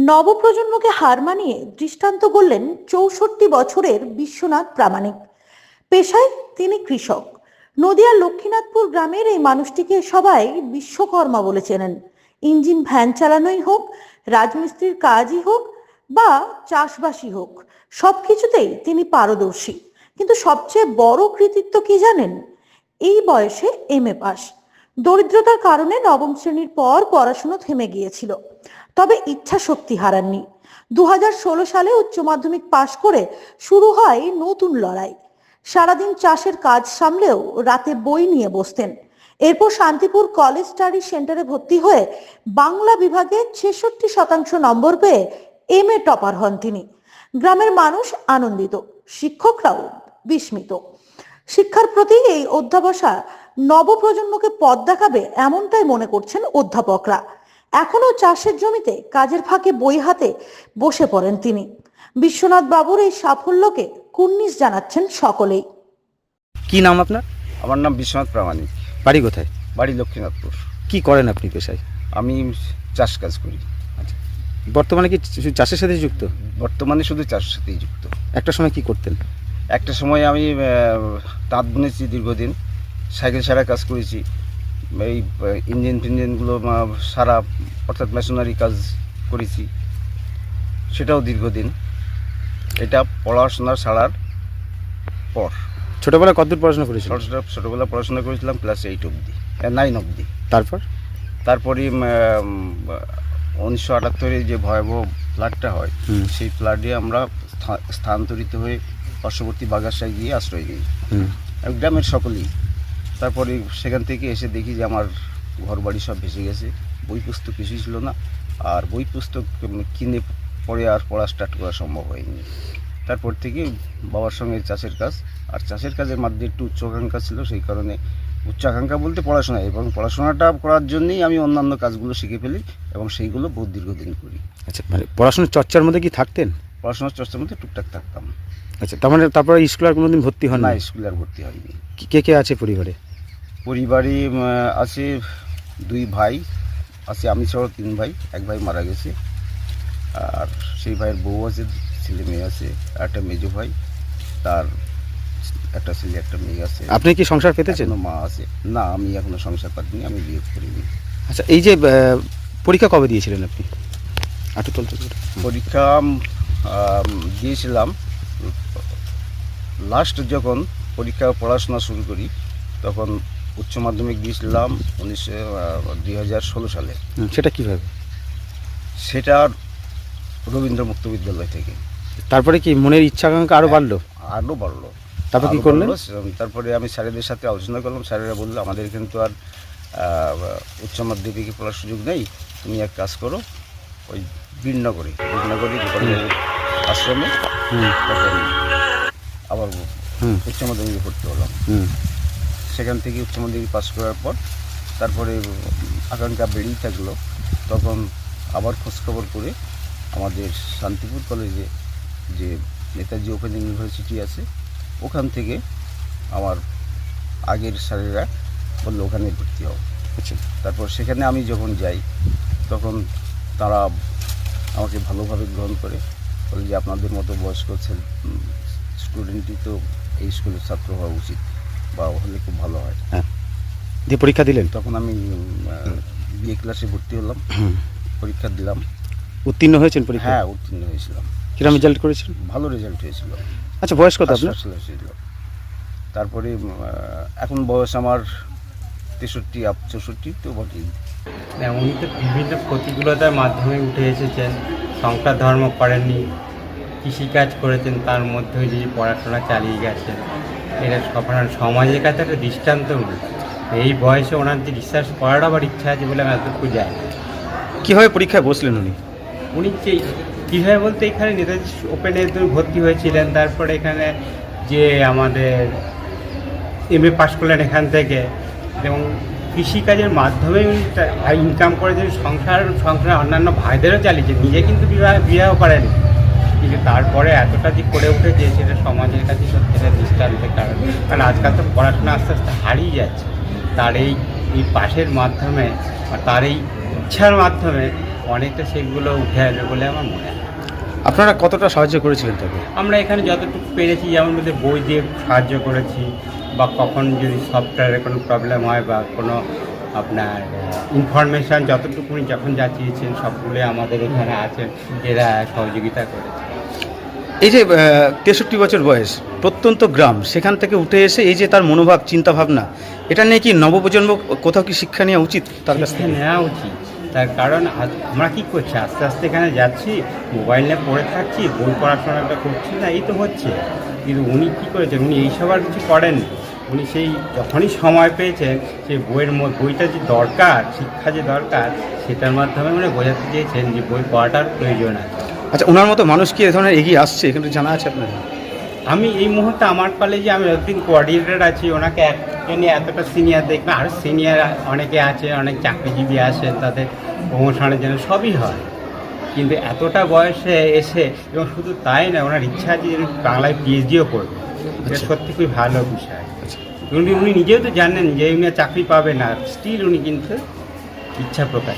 নবপ্রজন্মকে হার মানিয়ে দৃষ্টান্ত গড়লেন ৬৪ বছরের বিশ্বনাথ প্রামাণিক। পেশায় তিনি কৃষক। নদিয়ার লক্ষ্মীনাথপুর গ্রামের এই মানুষটিকে সবাই বিশ্বকর্মা বলে চেনেন। ইঞ্জিন ভ্যান চালানোই হোক, রাজমিস্ত্রির কাজই হোক বা চাষবাসই হোক, সবকিছুতেই তিনি পারদর্শী। কিন্তু সবচেয়ে বড় কৃতিত্ব কি জানেন? এই বয়সে এমএ পাস। দরিদ্রতার কারণে নবম শ্রেণীর পর পড়াশুনো থেমে গিয়েছিল, তবে ইচ্ছা শক্তি হারাননি। 2016 সালে উচ্চ মাধ্যমিক পাশ করে শুরু হয় নতুন লড়াই। সারাদিন চাষের কাজ সামলেও রাতে বই নিয়ে বসতেন। এরপর শান্তিপুর কলেজ স্টাডি সেন্টারে ভর্তি হয়ে বাংলা বিভাগে 66% নম্বর পেয়ে এমএ টপার হন তিনি। গ্রামের মানুষ আনন্দিত, শিক্ষকরাও বিস্মিত। শিক্ষার প্রতি এই অধ্যাবসা নবপ্রজন্মকে পথ দেখাবে এমনটাই মনে করছেন অধ্যাপকরা। এখনো চাষের জমিতে কাজের ফাঁকে বই হাতে বসে পড়েন তিনি। বিশ্বনাথ বাবুর এই সাফল্যকে কুর্নিশ জানাচ্ছেন সকলেই। কি নাম আপনার? আমার নাম বিশ্বনাথ প্রামাণিক। বাড়ি কোথায়? বাড়ি লক্ষ্মীনাথপুর। কি করেন আপনি পেশায়? আমি চাষ কাজ করি। আচ্ছা, বর্তমানে কি চাষের সাথে যুক্ত? বর্তমানে শুধু চাষের সাথেই যুক্ত। একটা সময় কি করতেন? একটা সময় আমি তাঁত বুনেছি দীর্ঘদিন, সাইকেল সারা কাজ করেছি, এই ইঞ্জিন ফিঞ্জিনগুলো সারা অর্থাৎ মেশিনারি কাজ করেছি, সেটাও দীর্ঘদিন। এটা পড়াশোনা ছাড়ার পর। ছোটবেলায় কতদূর পড়াশোনা করেছেন? ছোটোবেলা পড়াশোনা করেছিলাম ক্লাস 8 অবধি, 9 অবধি। তারপরে 1978 যে ভয়াবহ ফ্লাডটা হয়, সেই ফ্লাডে আমরা স্থানান্তরিত হয়ে পার্শ্ববর্তী বাগাসায় গিয়ে আশ্রয় নিই, গ্রামের সকলেই। তারপরে সেখান থেকে এসে দেখি যে আমার ঘর বাড়ি সব ভেসে গেছে, বই পুস্তক কিছুই ছিল না, আর বই পুস্তক কিনে পড়ে আর পড়া স্টার্ট করা সম্ভব হয়নি। তারপর থেকে বাবার সঙ্গে চাষের কাজ, আর চাষের কাজের মধ্যে একটু উচ্চাকাঙ্ক্ষা ছিল, সেই কারণে উচ্চাকাঙ্ক্ষা বলতে পড়াশোনা, এবং পড়াশোনাটা করার জন্যই আমি অন্যান্য কাজগুলো শিখে ফেলি এবং সেইগুলো বহুত দীর্ঘদিন করি। আচ্ছা, মানে পড়াশোনার চর্চার মধ্যে কি থাকতেন? পড়াশোনার চর্চার মধ্যে টুকটাক থাকতাম। আচ্ছা, তার মানে তারপরে স্কুলে আর কোনোদিন ভর্তি হন না? না? স্কুলে আর ভর্তি হয়নি। কে কে আছে পরিবারে? পরিবারে আছে 2 ভাই আছে, আমি ছাড়াও 3 ভাই। এক ভাই মারা গেছে, আর সেই ভাইয়ের বউ আছে, ছেলে মেয়ে আছে, আর একটা মেজো ভাই, তার একটা ছেলে একটা মেয়ে আছে। আপনি কি সংসার পেতেছেন? মা আছে। না, আমি এখনো সংসার পাইনি, আমি বিয়ে করিনি। আচ্ছা, এই যে পরীক্ষা কবে দিয়েছিলেন আপনি? পরীক্ষা দিয়েছিলাম লাস্ট যখন পরীক্ষা পড়াশোনা শুরু করি, তখন উচ্চ মাধ্যমিক দিয়েছিলাম 2016 সালে। সেটা কিভাবে? সেটা রবীন্দ্র মুক্ত বিদ্যালয় থেকে। তারপরে কি মনের ইচ্ছা আকাঙ্ক্ষা আরও বাড়লো? আরও বাড়লো। তারপর কি করলেন? তারপরে আমি স্যারেদের সাথে আলোচনা করলাম। স্যারেরা বললো, আমাদের কিন্তু আর উচ্চ মাধ্যমিকে পড়ার সুযোগ নেই, তুমি এক কাজ করো, ওই বীরনগরে আশ্রমে তখন আবার উচ্চ মাধ্যমিকে পড়তে হলাম। সেখান থেকে উচ্চ মাধ্যমিক পাস করার পর তারপরে আকাঙ্ক্ষা বেড়েই থাকলো। তখন আবার খোঁজখবর করে আমাদের শান্তিপুর কলেজে যে নেতাজি ওপেন ইউনিভার্সিটি আছে, ওখান থেকে আমার আগের স্যারেরা বললো ওখানে ভর্তি হও। আচ্ছা, তারপর সেখানে আমি যখন যাই, তখন তারা আমাকে ভালোভাবে গ্রহণ করে বলে যে আপনাদের মতো বয়স্ক স্টুডেন্টই তো এই স্কুলের ছাত্র হওয়া উচিত, বা হলে খুব ভালো হয়। হ্যাঁ, দিয়ে পরীক্ষা দিলেন? তখন আমি বিএ ক্লাসে ভর্তি হলাম, পরীক্ষা দিলাম। উত্তীর্ণ হয়েছেন পরীক্ষা? হ্যাঁ, উত্তীর্ণ হয়েছিলাম। কিরকম রেজাল্ট করেছেন? ভালো রেজাল্ট হয়েছিল। আচ্ছা, বয়স কত আপনার? তারপরে এখন বয়স আমার 63-64 তো বটেই। উনি তো বিভিন্ন প্রতিকূলতার মাধ্যমে উঠে এসেছেন, সংসার ধর্ম করেননি, কৃষিকাজ করেছেন, তার মধ্যে যে পড়াশোনা চালিয়ে গেছেন। এটা সমাজের কাছে একটা দৃষ্টান্ত। এই বয়সে ওনার যে রিসার্চ করার আবার ইচ্ছা আছে বলে আমি এতটুকু যাই। কীভাবে পরীক্ষায় বসলেন উনি? উনি যে কীভাবে বলতে, এখানে নেতাজি ওপেনে ভর্তি হয়েছিলেন, তারপরে এখানে যে আমাদের এমএ পাস করলেন এখান থেকে, এবং কৃষিকাজের মাধ্যমে উনি ইনকাম করেছেন, সংসার অন্যান্য ভাইদেরও চালিয়েছেন, নিজে কিন্তু বিবাহ করেনি, কিন্তু তারপরে এতটা যে করে উঠেছে সেটা সমাজের কাছে সত্যি একটা দৃষ্টান্তের কারণ। কারণ আজকাল তো পড়াশোনা আস্তে আস্তে হারিয়ে যাচ্ছে। তার এই পাশের মাধ্যমে বা তার এই ইচ্ছার মাধ্যমে অনেকটা সেগুলো উঠে আসবে বলে আমার মনে হয়। আপনারা কতটা সাহায্য করেছিলেন তাকে? আমরা এখানে যতটুকু পেরেছি, যেমন মধ্যে বই দিয়ে সাহায্য করেছি, বা কখন যদি সফটওয়্যারের কোনো প্রবলেম হয় বা কোনো আপনার ইনফরমেশান যতটুকু উনি যখন যা চেয়েছেন সবগুলোই আমাদের এখানে আছেন, এরা সহযোগিতা করেছে। এই যে 63 বছর বয়স, প্রত্যন্ত গ্রাম, সেখান থেকে উঠে এসে এই যে তার মনোভাব, চিন্তা ভাবনা, এটা নিয়ে কি নবপ্রজন্ম কোথাও কি শিক্ষা নেওয়া উচিত তার কাছ শিক্ষা থেকে? নেওয়া উচিত। তার কারণ আমরা কী করছি, আস্তে আস্তে এখানে যাচ্ছি, মোবাইল নিয়ে পড়ে থাকছি, বই পড়াশোনাটা করছি না, এই তো হচ্ছে। কিন্তু উনি কী করেছেন, উনি এইসব আর কিছু করেননি। উনি সেই যখনই সময় পেয়েছেন, সেই বইটা যে দরকার, শিক্ষা যে দরকার, সেটার মাধ্যমে উনি বোঝাতে চেয়েছেন যে বই পড়াটার প্রয়োজন আছে। আচ্ছা, ওনার মতো মানুষ কি এ ধরনের এগিয়ে আসছে, এখানে জানা আছে আপনার? আমি এই মুহূর্তে আমার কলেজে আমি যতদিন কোঅর্ডিনেটর আছি, ওনাকে একজনই এতটা সিনিয়র দেখবেন, আরও সিনিয়র অনেকে আছে, অনেক চাকরিজীবী আসেন, তাদের প্রমোশনের জন্য সবই হয়। কিন্তু এতটা বয়সে এসে, এবং শুধু তাই না, ওনার ইচ্ছা আছে যে উনি বাংলায় পিএইচডিও করবে। এটা সত্যি খুবই ভালো বিষয়। উনি নিজেও তো জানেন যে উনি চাকরি পাবে না, স্টিল উনি কিন্তু ইচ্ছা প্রকাশ